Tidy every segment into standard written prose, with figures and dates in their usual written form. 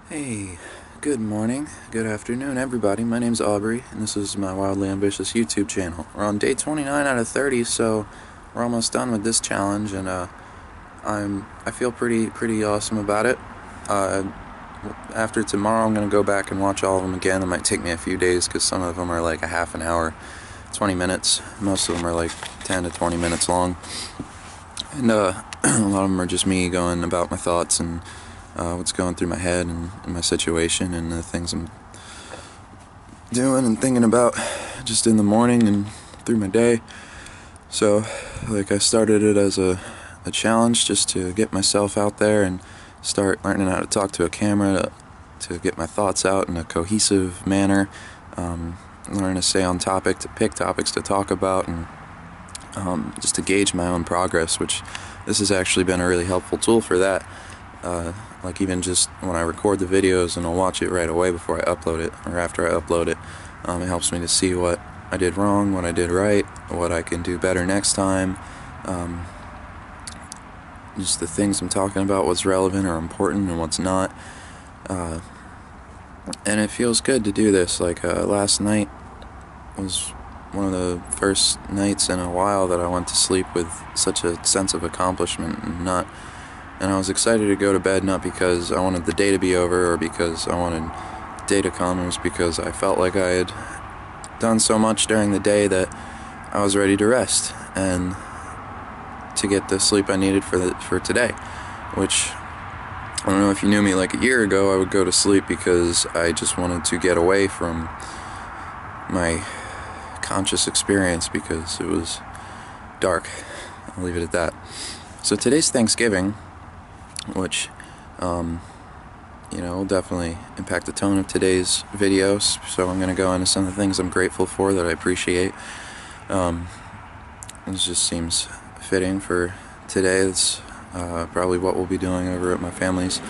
Hey, good morning, good afternoon, everybody. My name's Aubrey, and this is my Wildly Ambitious YouTube channel. We're on day 29 out of 30, so we're almost done with this challenge, and I feel pretty awesome about it. After tomorrow, I'm gonna go back and watch all of them again. It might take me a few days because some of them are like a half an hour, 20 minutes. Most of them are like 10 to 20 minutes long, and a lot of them are just me going about my thoughts and what's going through my head and my situation and the things I'm doing and thinking about just in the morning and through my day. So like I started it as a challenge just to get myself out there and start learning how to talk to a camera, to get my thoughts out in a cohesive manner, learn to stay on topic, to pick topics to talk about, and just to gauge my own progress, which this has actually been a really helpful tool for that. Like even just when I record the videos and I'll watch it right away before I upload it, or after I upload it, it helps me to see what I did wrong, what I did right, what I can do better next time, just the things I'm talking about, what's relevant or important and what's not, and it feels good to do this. Like last night was one of the first nights in a while that I went to sleep with such a sense of accomplishment, and I was excited to go to bed, not because I wanted the day to be over or because I wanted day to come. It was because I felt like I had done so much during the day that I was ready to rest and to get the sleep I needed for today. Which, I don't know if you knew me like a year ago, I would go to sleep because I just wanted to get away from my conscious experience because it was dark. I'll leave it at that. So today's Thanksgiving, which will definitely impact the tone of today's videos, so I'm going to go into some of the things I'm grateful for that I appreciate. It just seems fitting for today. It's probably what we'll be doing over at my family's.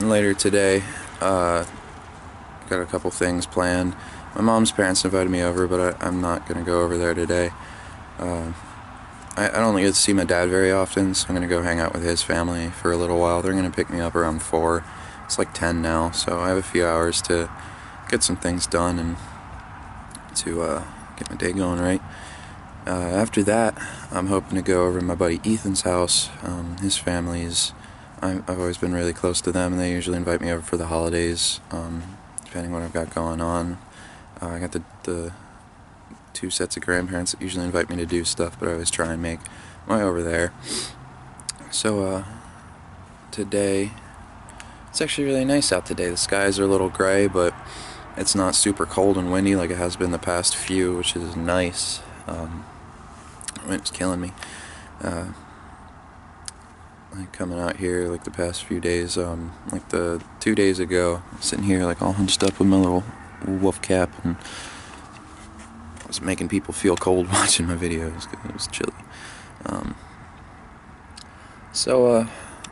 Later today, got a couple things planned. My mom's parents invited me over, but I'm not going to go over there today. I don't get to see my dad very often, so I'm going to go hang out with his family for a little while. They're going to pick me up around 4. It's like 10 now, so I have a few hours to get some things done and to get my day going right. After that, I'm hoping to go over to my buddy Ethan's house. His family's, I've always been really close to them, and they usually invite me over for the holidays, depending on what I've got going on. I got the 2 sets of grandparents that usually invite me to do stuff, but I always try and make my way over there. So today, it's actually really nice out today. The skies are a little gray, but it's not super cold and windy like it has been the past few, which is nice. It's killing me. Like coming out here like the past few days, like the 2 days ago, I'm sitting here like all hunched up with my little wolf cap, and I was making people feel cold watching my videos because it was chilly.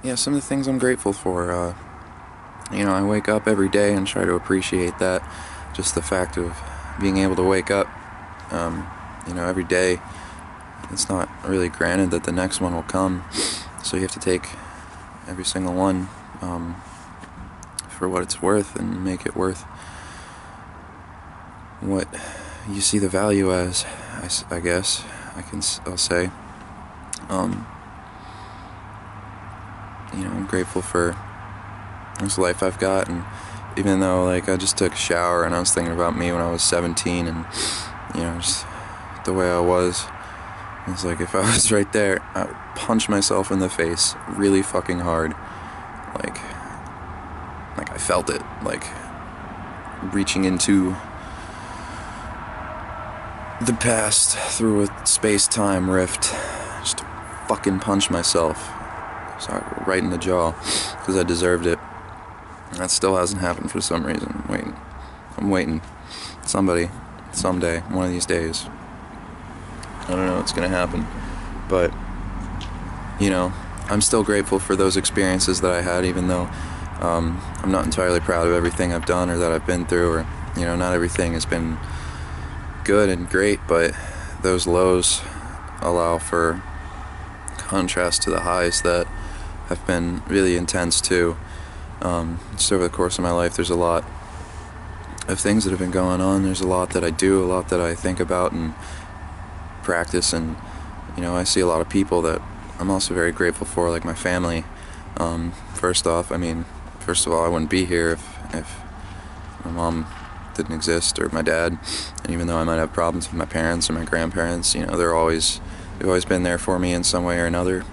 Yeah, some of the things I'm grateful for. I wake up every day and try to appreciate that. Just the fact of being able to wake up, every day. It's not really granted that the next one will come, so you have to take every single one for what it's worth and make it worth what you see the value as, I guess I'll say. I'm grateful for this life I've got, and even though like I just took a shower and I was thinking about me when I was 17 and just the way I was, it's like if I was right there, I would punch myself in the face really fucking hard, like I felt it, like reaching into the past through a space-time rift, just to fucking punch myself, sorry, right in the jaw, because I deserved it. And that still hasn't happened for some reason. I'm waiting. Somebody, someday, one of these days. I don't know what's gonna happen, but I'm still grateful for those experiences that I had, even though I'm not entirely proud of everything I've done or that I've been through, or not everything has been good and great, but those lows allow for contrast to the highs that have been really intense too. Just over the course of my life, there's a lot of things that have been going on. There's a lot that I do, a lot that I think about and practice, and I see a lot of people that I'm also very grateful for, like my family. First of all, I wouldn't be here if my mom didn't exist, or my dad. And even though I might have problems with my parents or my grandparents, they've always been there for me in some way or another.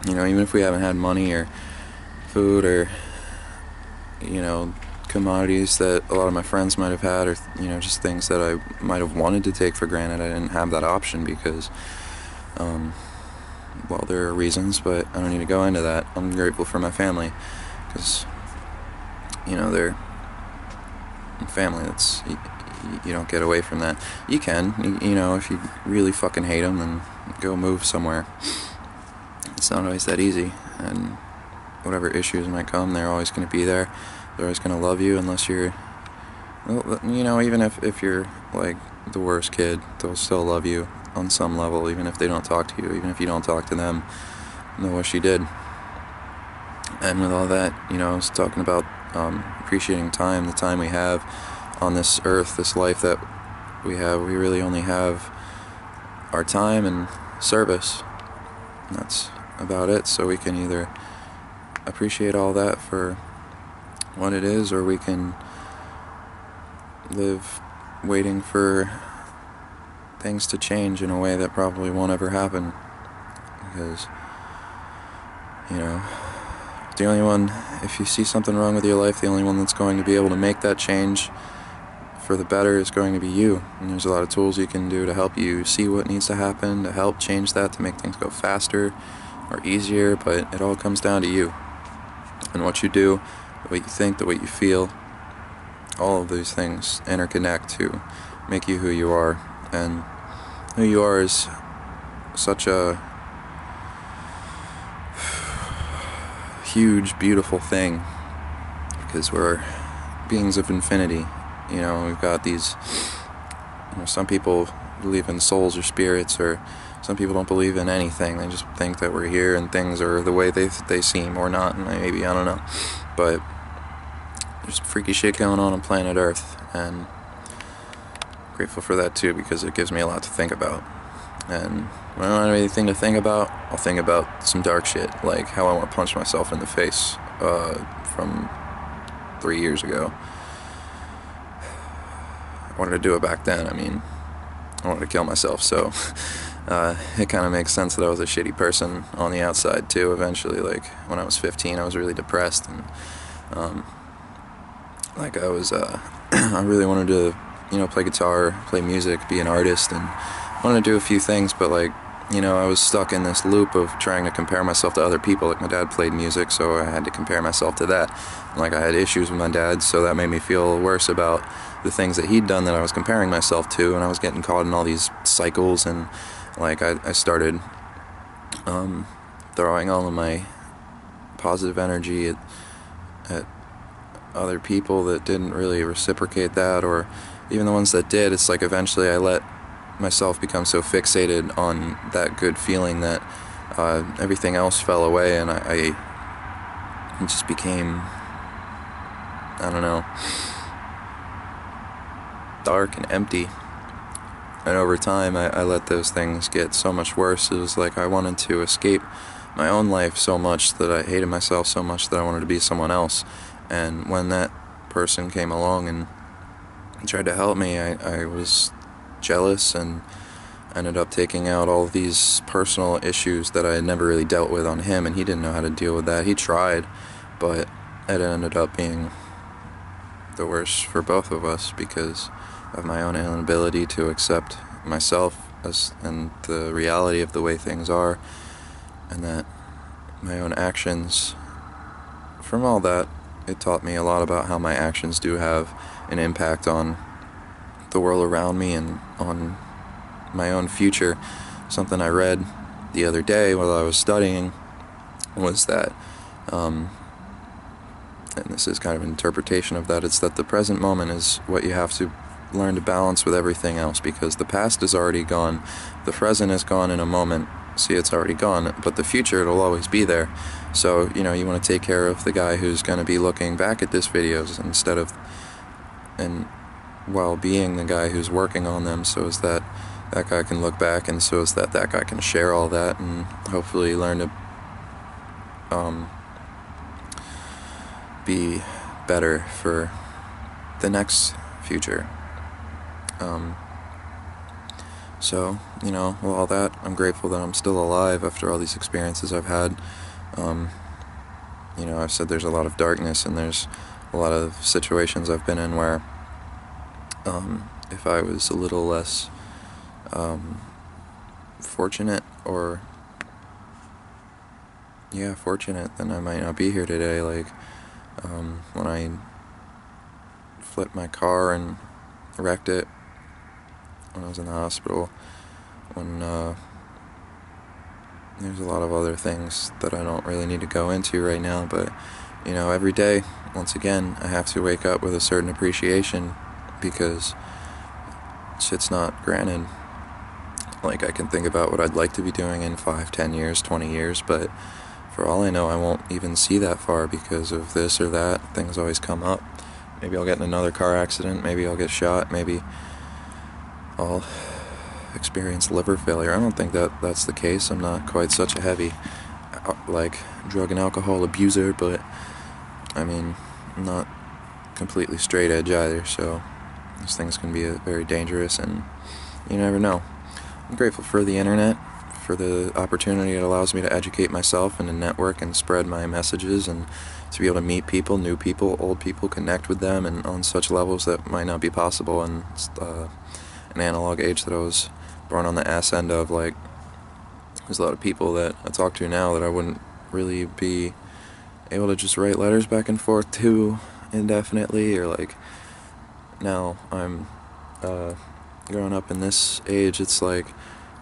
Even if we haven't had money or food or commodities that a lot of my friends might have had, or just things that I might have wanted to take for granted, I didn't have that option because well, there are reasons, but I don't need to go into that. I'm grateful for my family because they're family. That's you don't get away from that. You can, if you really fucking hate them, then go move somewhere. It's not always that easy, and whatever issues might come, they're always going to be there. They're always going to love you unless you're, even if you're like the worst kid, they'll still love you on some level, even if they don't talk to you, even if you don't talk to them. They'll wish you did. And with all that, I was talking about appreciating time, the time we have on this earth, this life that we have. We really only have our time and service, and that's about it. So we can either appreciate all that for what it is, or we can live waiting for things to change in a way that probably won't ever happen, because the only one, if you see something wrong with your life, the only one that's going to be able to make that change for the better is going to be you. And there's a lot of tools you can do to help you see what needs to happen, to help change that, to make things go faster or easier, but it all comes down to you and what you do, the way you think, the way you feel. All of these things interconnect to make you who you are, and who you are is such a huge, beautiful thing, because we're beings of infinity. We've got these, some people believe in souls or spirits, or some people don't believe in anything. They just think that we're here and things are the way they seem, or not, and maybe, I don't know. But there's freaky shit going on planet Earth, and I'm grateful for that too, because it gives me a lot to think about. And when I don't have anything to think about, I'll think about some dark shit, like how I want to punch myself in the face from 3 years ago. I wanted to do it back then. I wanted to kill myself, so it kind of makes sense that I was a shitty person on the outside too. Eventually, like when I was 15, I was really depressed, and I was I really wanted to play guitar, play music, be an artist, and wanted to do a few things, but I was stuck in this loop of trying to compare myself to other people. Like, my dad played music, so I had to compare myself to that. And, I had issues with my dad, so that made me feel worse about the things that he'd done that I was comparing myself to, and I was getting caught in all these cycles, and I started throwing all of my positive energy at other people that didn't really reciprocate that, or even the ones that did. It's eventually I let myself become so fixated on that good feeling that everything else fell away, and I just became, I don't know, dark and empty. And over time I let those things get so much worse. It was like I wanted to escape my own life so much that I hated myself so much that I wanted to be someone else. And when that person came along and tried to help me, I was jealous and ended up taking out all of these personal issues that I had never really dealt with on him, and he didn't know how to deal with that. He tried, but it ended up being the worst for both of us because of my own inability to accept myself and the reality of the way things are, and that my own actions, from all that, it taught me a lot about how my actions do have an impact on the world around me and on my own future. Something I read the other day while I was studying was that, and this is kind of an interpretation of that, it's that the present moment is what you have to learn to balance with everything else, because the past is already gone, the present is gone in a moment, see it's already gone, but the future, it'll always be there. So, you know, you want to take care of the guy who's going to be looking back at this videos instead of, and while being the guy who's working on them, so as that guy can look back, and so as that guy can share all that and hopefully learn to be better for the next future. So, you know, with all that, I'm grateful that I'm still alive after all these experiences I've had. You know, I've said there's a lot of darkness, and there's a lot of situations I've been in where if I was a little less fortunate, or fortunate, then I might not be here today. Like when I flipped my car and wrecked it when I was in the hospital, when there's a lot of other things that I don't really need to go into right now, but you know, every day, once again, I have to wake up with a certain appreciation, because shit's not granted. Like, I can think about what I'd like to be doing in 5, 10 years, 20 years, but for all I know, I won't even see that far because of this or that. Things always come up. Maybe I'll get in another car accident, maybe I'll get shot, maybe I'll experience liver failure. I don't think that's the case. I'm not quite such a heavy, like, drug and alcohol abuser, but I mean, I'm not completely straight edge either, so these things can be very dangerous, and you never know. I'm grateful for the internet, for the opportunity it allows me to educate myself and to network and spread my messages, and to be able to meet people, new people, old people, connect with them, and on such levels that might not be possible in an analog age that I was born on the ass end of. Like, there's a lot of people that I talk to now that I wouldn't really be able to just write letters back and forth to indefinitely, or like, now I'm growing up in this age, it's like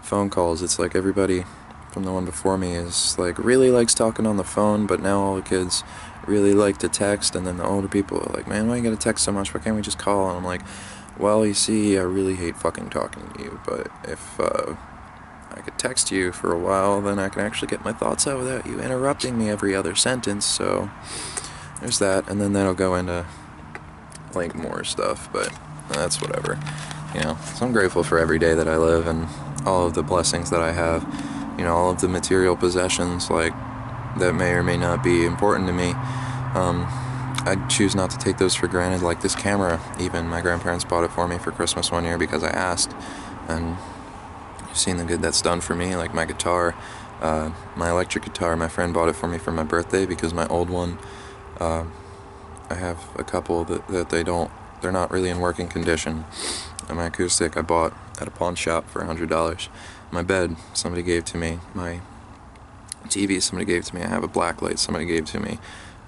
phone calls. It's like everybody from the one before me is like really likes talking on the phone, but now all the kids really like to text, and then the older people are like, man, why you gotta text so much, why can't we just call? And I'm like, well, you see, I really hate fucking talking to you, but if I could text you for a while, then I can actually get my thoughts out without you interrupting me every other sentence. So there's that, and then that'll go into like more stuff, but that's whatever, you know. So I'm grateful for every day that I live, and all of the blessings that I have, you know, all of the material possessions, like, that may or may not be important to me. I choose not to take those for granted, like this camera. Even my grandparents bought it for me for Christmas one year because I asked, and you've seen the good that's done for me. Like my guitar, my electric guitar, my friend bought it for me for my birthday because my old one, I have a couple that they're not really in working condition. And my acoustic I bought at a pawn shop for $100. My bed somebody gave to me. My TV somebody gave to me. I have a black light somebody gave to me.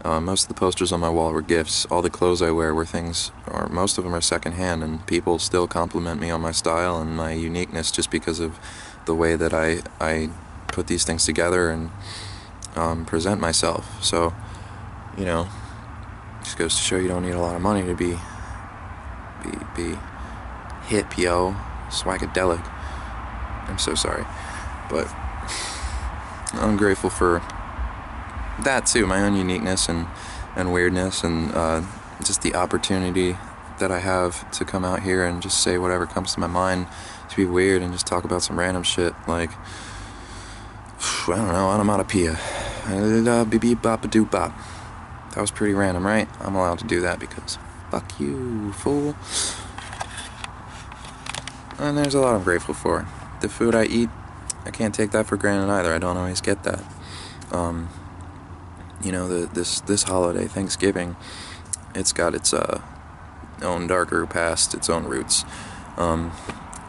Most of the posters on my wall were gifts. All the clothes I wear were things, or most of them are secondhand, and people still compliment me on my style and my uniqueness just because of the way that I put these things together and present myself. So, you know, just goes to show you don't need a lot of money to be hip, yo, swagadelic. I'm so sorry, but I'm grateful for that too, my own uniqueness and weirdness, and just the opportunity that I have to come out here and just say whatever comes to my mind, to be weird and just talk about some random shit, like, I don't know, onomatopoeia, beep beep bop a doop bop. That was pretty random, right? I'm allowed to do that because fuck you, fool. And there's a lot I'm grateful for. The food I eat, I can't take that for granted either. I don't always get that. You know, this holiday, Thanksgiving, it's got its own darker past, its own roots. And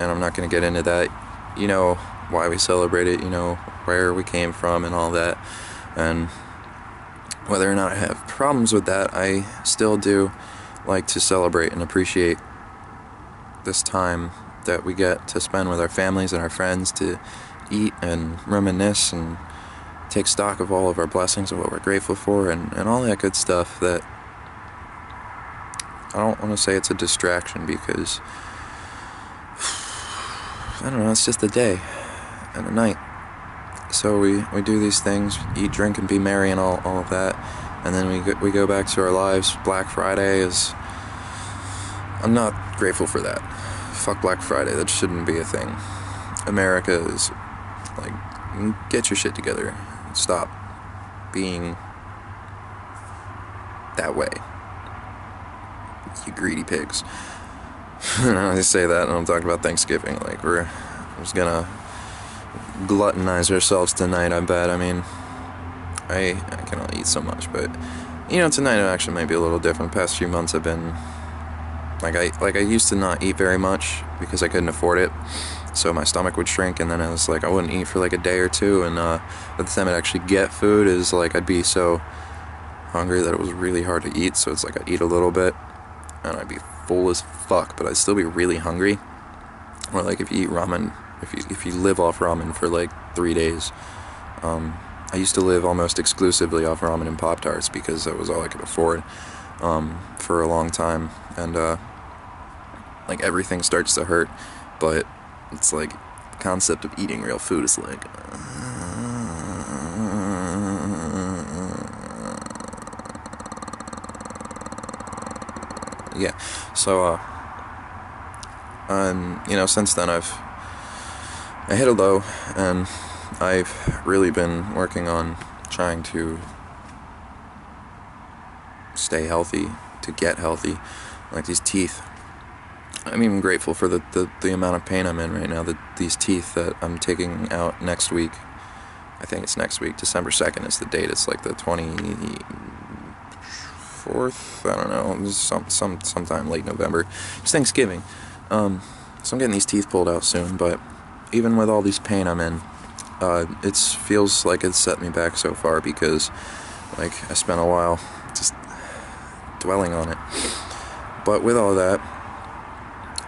I'm not going to get into that. You know why we celebrate it, you know where we came from and all that. And whether or not I have problems with that, I still do like to celebrate and appreciate this time that we get to spend with our families and our friends, to eat and reminisce and take stock of all of our blessings and what we're grateful for, and all that good stuff. That I don't want to say it's a distraction, because I don't know, it's just a day and a night, So we do these things, eat, drink, and be merry, and all of that, and then we go back to our lives. Black Friday is... I'm not grateful for that. Fuck Black Friday, that shouldn't be a thing. America is, like, get your shit together. Stop being that way. You greedy pigs. I say that and I'm talking about Thanksgiving. Like, we're just gonna gluttonize ourselves tonight, I bet. I mean, I can only eat so much, but, you know, tonight it actually might be a little different. The past few months I've been, I used to not eat very much because I couldn't afford it, so my stomach would shrink, and then I was like, I wouldn't eat for like a day or two, and by the time I'd actually get food, is like, I'd be so hungry that it was really hard to eat, so it's like I'd eat a little bit, and I'd be full as fuck, but I'd still be really hungry. Or like if you eat ramen, if you live off ramen for like 3 days, I used to live almost exclusively off ramen and Pop-Tarts because that was all I could afford for a long time, and like everything starts to hurt, but it's like the concept of eating real food is like yeah. So you know, since then I hit a low, and I've really been working on trying to stay healthy, to get healthy. Like these teeth, I'm even grateful for the amount of pain I'm in right now. These teeth that I'm taking out next week, I think it's next week, December 2nd is the date. It's like the 24th, I don't know, sometime late November. It's Thanksgiving. So I'm getting these teeth pulled out soon, but even with all this pain I'm in, it feels like it's set me back so far because, like, I spent a while just dwelling on it. But with all that,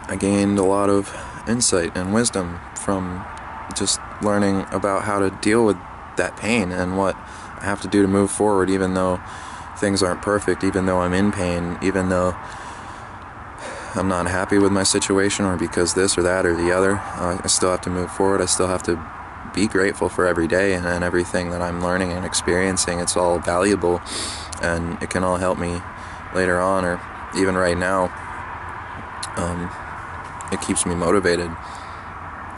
I gained a lot of insight and wisdom from just learning about how to deal with that pain and what I have to do to move forward, even though things aren't perfect, even though I'm in pain, even though I'm not happy with my situation, or because this or that or the other. I still have to move forward. I still have to be grateful for every day and everything that I'm learning and experiencing. It's all valuable, and it can all help me later on, or even right now. It keeps me motivated.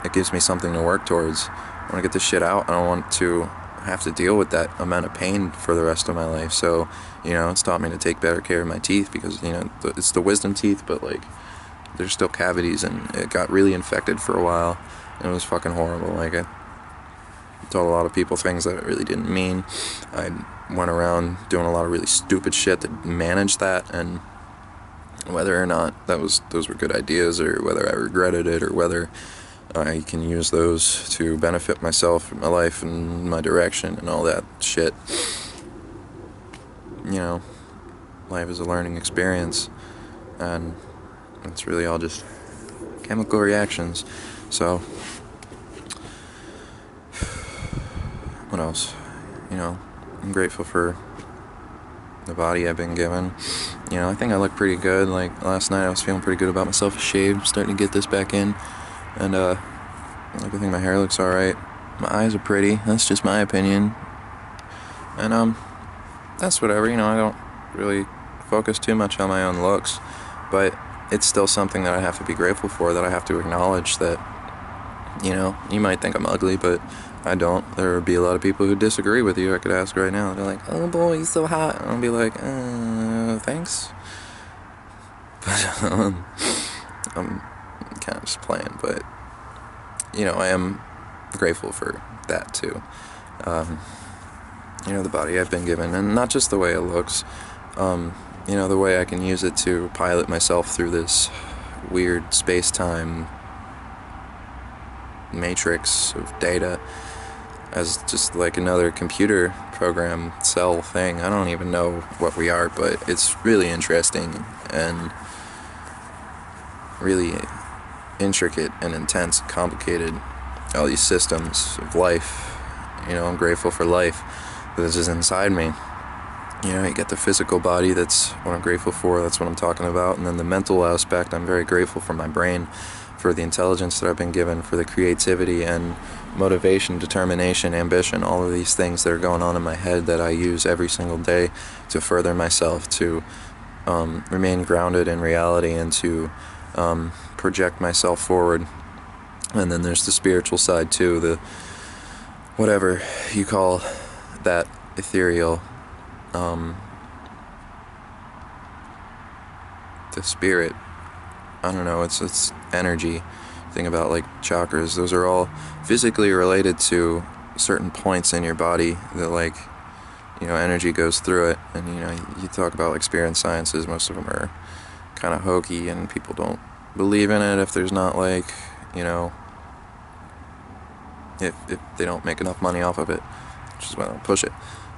It gives me something to work towards. I want to get this shit out. I don't want to have to deal with that amount of pain for the rest of my life. So, you know, it's taught me to take better care of my teeth, because, you know, it's the wisdom teeth, but, like, there's still cavities, and it got really infected for a while, and it was fucking horrible. Like, I told a lot of people things that I really didn't mean. I went around doing a lot of really stupid shit to manage that, and whether or not those were good ideas, or whether I regretted it, or whether I can use those to benefit myself, my life, and my direction, and all that shit. You know, life is a learning experience, and it's really all just chemical reactions. So, what else? You know, I'm grateful for the body I've been given. You know, I think I look pretty good. Like, last night I was feeling pretty good about myself. Shaved, starting to get this back in, and I think my hair looks alright. My eyes are pretty. That's just my opinion. And that's whatever. You know, I don't really focus too much on my own looks, but it's still something that I have to be grateful for, that I have to acknowledge that, you know, you might think I'm ugly, but I don't. There would be a lot of people who disagree with you. I could ask right now. They're like, oh boy, he's so hot. And I'll be like, thanks. But I'm kind of just playing, but, you know, I am grateful for that too. You know, the body I've been given, and not just the way it looks, you know, the way I can use it to pilot myself through this weird space-time matrix of data as just like another computer program cell thing. I don't even know what we are, but it's really interesting and really intricate and intense and complicated. All these systems of life, you know, I'm grateful for life that is inside me. You know, you get the physical body, that's what I'm grateful for, that's what I'm talking about, and then the mental aspect, I'm very grateful for my brain, for the intelligence that I've been given, for the creativity and motivation, determination, ambition, all of these things that are going on in my head that I use every single day to further myself, to remain grounded in reality, and to project myself forward. And then there's the spiritual side too, the whatever you call that ethereal, the spirit, I don't know, it's energy. Thing about like chakras, those are all physically related to certain points in your body that, like, you know, energy goes through it. And you know, you talk about like spirit and sciences, most of them are kind of hokey and people don't believe in it if there's not, like, you know, if they don't make enough money off of it, which is why I don't push it.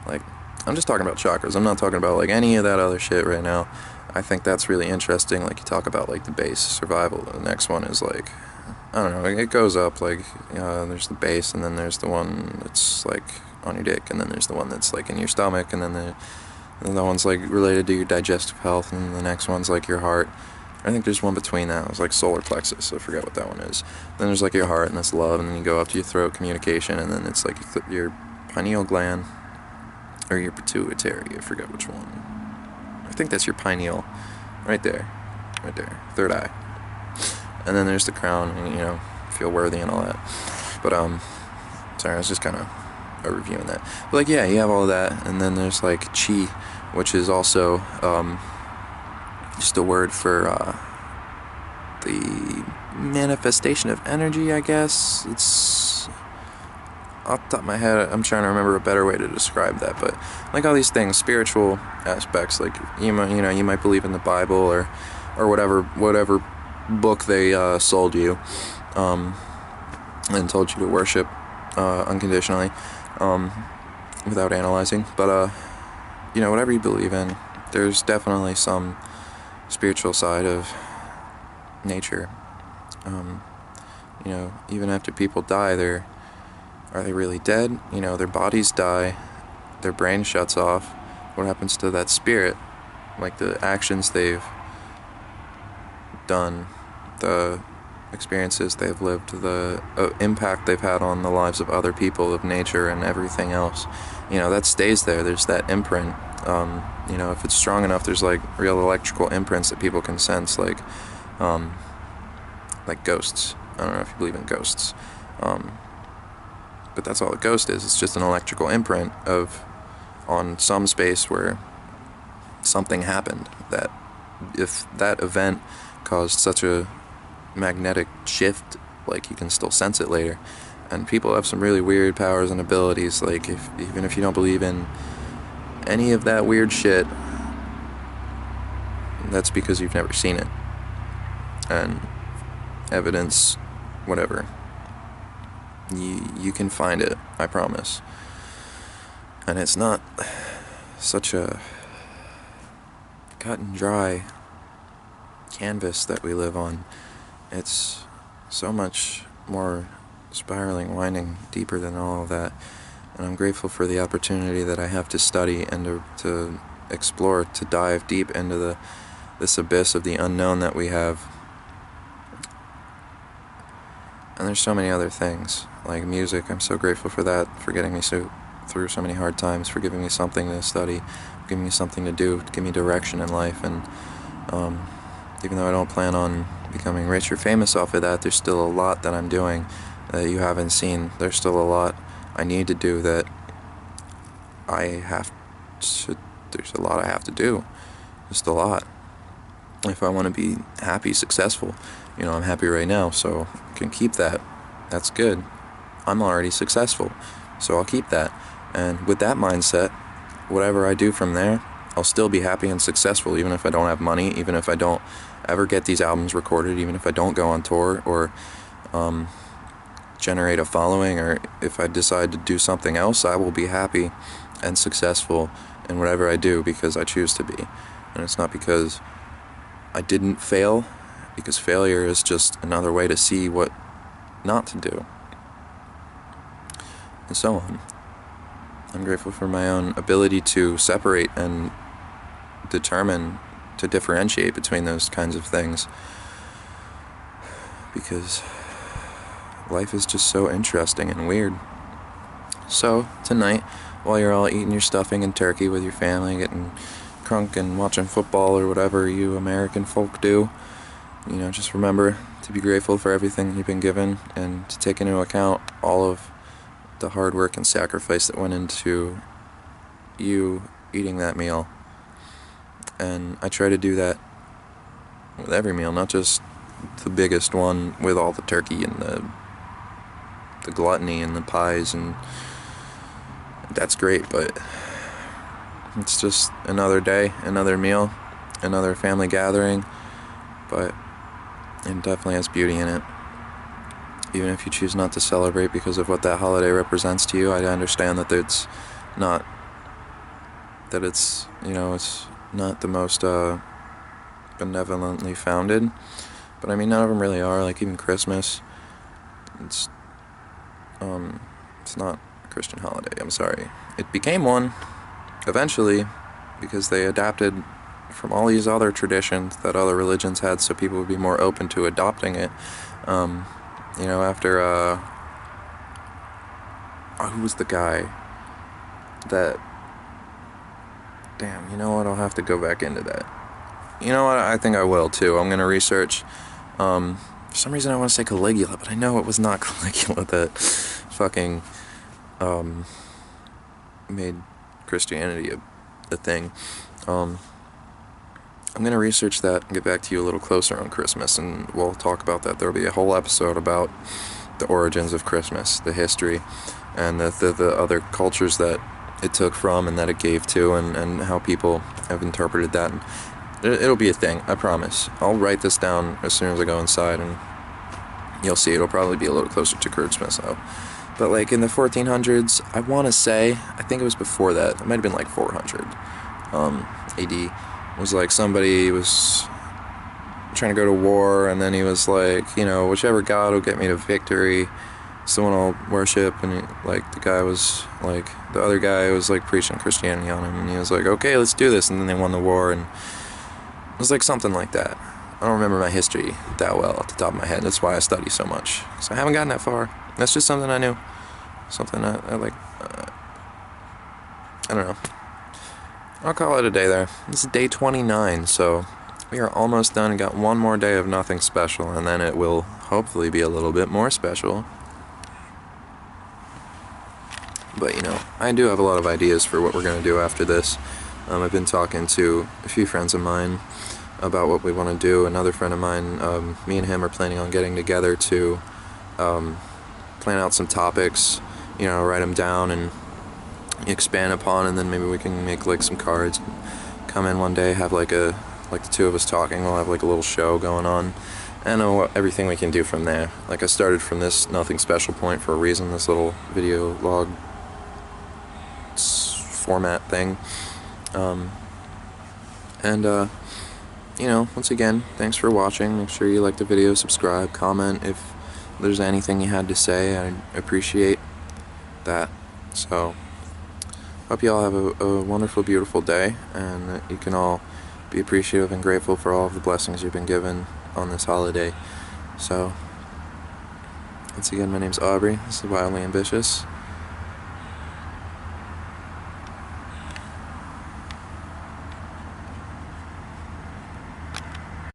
Like, I'm just talking about chakras. I'm not talking about like any of that other shit right now. I think that's really interesting. Like, you talk about like the base, survival. The next one is like, I don't know, it goes up, like, there's the base, and then there's the one that's like on your dick, and then there's the one that's like in your stomach, and then the one's like related to your digestive health, and the next one's like your heart. I think there's one between that. It's like solar plexus, I forget what that one is. Then there's like your heart, and that's love, and then you go up to your throat, communication, and then it's like your pineal gland, or your pituitary, I forget which one. I think that's your pineal, right there, third eye. And then there's the crown, and, you know, feel worthy and all that. But, sorry, I was just kind of reviewing that. But, like, yeah, you have all of that, and then there's, like, chi, which is also, just a word for, the manifestation of energy, I guess. It's, off the top of my head, I'm trying to remember a better way to describe that, but, like, all these things, spiritual aspects, like, you might believe in the Bible, or whatever book they sold you, and told you to worship unconditionally, without analyzing. But you know, whatever you believe in, there's definitely some spiritual side of nature. You know, even after people die, are they really dead? You know, their bodies die, their brain shuts off. What happens to that spirit? Like, the actions they've done, the experiences they've lived, the impact they've had on the lives of other people, of nature, and everything else, you know, that stays there. There's that imprint. You know, if it's strong enough, there's like real electrical imprints that people can sense, like ghosts. I don't know if you believe in ghosts, but that's all a ghost is. It's just an electrical imprint on some space where something happened, that if that event caused such a magnetic shift, like, you can still sense it later. And people have some really weird powers and abilities. Like, even if you don't believe in any of that weird shit, that's because you've never seen it. And evidence, whatever, you can find it, I promise. And it's not such a cut and dry canvas that we live on. It's so much more spiraling, winding, deeper than all of that. And I'm grateful for the opportunity that I have to study and to explore, to dive deep into this abyss of the unknown that we have. And there's so many other things, like music. I'm so grateful for that, for getting me through so many hard times, for giving me something to study, giving me something to do, to give me direction in life. And even though I don't plan on becoming rich or famous off of that, there's still a lot that I'm doing that you haven't seen. There's still a lot I need to do that there's a lot I have to do. Just a lot. If I want to be happy, successful, you know, I'm happy right now, so I can keep that. That's good. I'm already successful, so I'll keep that. And with that mindset, whatever I do from there, I'll still be happy and successful, even if I don't have money, even if I don't ever get these albums recorded, even if I don't go on tour, or generate a following, or if I decide to do something else, I will be happy and successful in whatever I do because I choose to be. And it's not because I didn't fail, because failure is just another way to see what not to do, and so on. I'm grateful for my own ability to separate and determine, to differentiate between those kinds of things, because life is just so interesting and weird. So, tonight, while you're all eating your stuffing and turkey with your family, getting crunk and watching football or whatever you American folk do, just remember to be grateful for everything you've been given and to take into account all of the hard work and sacrifice that went into you eating that meal. And I try to do that with every meal, not just the biggest one with all the turkey and the gluttony and the pies, and that's great, but it's just another day, another meal, another family gathering, but it definitely has beauty in it. Even if you choose not to celebrate because of what that holiday represents to you, I understand that it's not the most benevolently founded, but I mean, none of them really are. Like, even Christmas, it's not a Christian holiday. I'm sorry. It became one eventually because they adapted from all these other traditions that other religions had, so people would be more open to adopting it. After who was the guy that? Damn, you know what? I'll have to go back into that. You know what? I think I will too. I'm gonna research. For some reason I want to say Caligula, but I know it was not Caligula that fucking made Christianity a thing. I'm gonna research that and get back to you a little closer on Christmas, and we'll talk about that. There'll be a whole episode about the origins of Christmas, the history, and the other cultures that it took from and that it gave to, and how people have interpreted that. And it'll be a thing, I promise. I'll write this down as soon as I go inside, and you'll see it'll probably be a little closer to Christmas, though. But like in the 1400s, I want to say, I think it was before that, it might have been like 400 AD, was like somebody was trying to go to war, and then he was like, whichever god will get me to victory, someone I'll worship. And the guy was like, the other guy was like preaching Christianity on him, and he was like, okay, let's do this, and then they won the war. And it was like something like that. I don't remember my history that well off the top of my head. That's why I study so much, because I haven't gotten that far. That's just something I knew, something I like. I don't know. I'll call it a day there. This is day 29, so we are almost done and got one more day of nothing special, and then it will hopefully be a little bit more special. But I do have a lot of ideas for what we're going to do after this. I've been talking to a few friends of mine about what we want to do. Another friend of mine, me and him are planning on getting together to plan out some topics, write them down and expand upon, and then maybe we can make like some cards, come in one day, have like the two of us talking. We'll have like a little show going on, and everything we can do from there. Like, I started from this nothing special point for a reason, this little video log format thing. Once again, thanks for watching. Make sure you like the video, subscribe, comment if there's anything you had to say. I appreciate that. So, hope you all have a wonderful, beautiful day, and that you can all be appreciative and grateful for all of the blessings you've been given on this holiday. So, once again, my name's Aubrey. This is Wildly Ambitious.